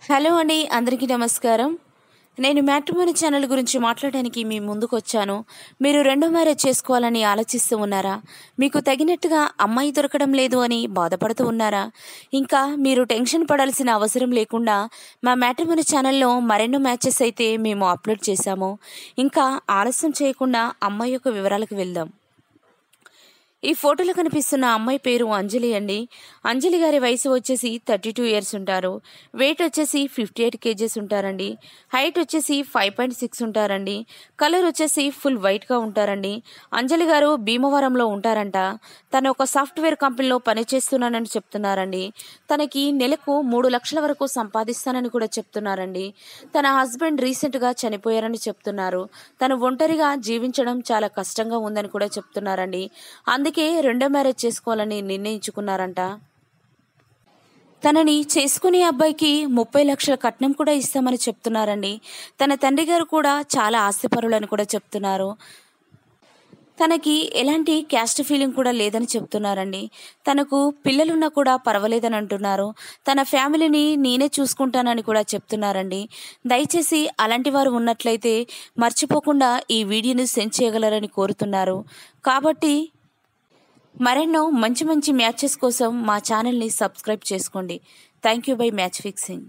Hello అండి, అందరికీ నమస్కారం. నేను మ్యాట్రిమోనీ ఛానల్ గురించి మాట్లాడడానికి మీ ముందుకొచ్చాను. మీరు రెండో మ్యారేజ్ చేసుకోవాలని ఆలోచిస్తూ ఉన్నారా? మీకు తగినట్టుగా అమ్మాయి దొరకడం లేదు అని బాధపడుతూ ఉన్నారా? ఇంకా మీరు టెన్షన్ పడాల్సిన అవసరం లేకుండా మా మ్యాట్రిమోనీ ఛానల్లో మరెన్నో మ్యాచెస్ అయితే మేము అప్లోడ్ చేశాము. ఇంకా ఆలస్యం చేయకుండా అమ్మాయి యొక్క వివరాలకు వెళ్దాం. ఈ ఫోటోలో కనిపిస్తున్న అమ్మాయి పేరు అంజలి అండి. అంజలి గారి వయసు వచ్చేసి 32 ఇయర్స్ ఉంటారు. వెయిట్ వచ్చేసి 58 కేజెస్ ఉంటారండి. హైట్ వచ్చేసి 5.6 ఉంటారండి. కలర్ వచ్చేసి ఫుల్ వైట్గా ఉంటారండి. అంజలి గారు భీమవరంలో ఉంటారంట. తను ఒక సాఫ్ట్వేర్ కంపెనీలో పనిచేస్తున్నానని చెప్తున్నారండి. తనకి నెలకు 3 లక్షల వరకు సంపాదిస్తానని కూడా చెప్తున్నారండి. తన హస్బెండ్ రీసెంట్గా చనిపోయారని చెప్తున్నారు. తను ఒంటరిగా జీవించడం చాలా కష్టంగా ఉందని కూడా చెప్తున్నారండి. అందుకే రెండో మ్యారేజ్ చేసుకోవాలని నిర్ణయించుకున్నారంట. తనని చేసుకునే అబ్బాయికి 30 లక్షల కట్నం కూడా ఇస్తామని చెప్తున్నారండి. తన తండ్రి గారు కూడా చాలా ఆస్తిపరులని కూడా చెప్తున్నారు. తనకి ఎలాంటి క్యాస్ట్ ఫీలింగ్ కూడా లేదని చెప్తున్నారండి. తనకు పిల్లలున్నా కూడా పర్వాలేదని అంటున్నారు. తన ఫ్యామిలీని నేనే చూసుకుంటానని కూడా చెప్తున్నారండి. దయచేసి అలాంటి వారు ఉన్నట్లయితే మర్చిపోకుండా ఈ వీడియోని సెండ్ చేయగలరని కోరుతున్నారు. కాబట్టి మరెన్నో మంచి మంచి మ్యాచెస్ కోసం మా ఛానల్ని సబ్స్క్రైబ్ చేసుకోండి. Thank you by match fixing.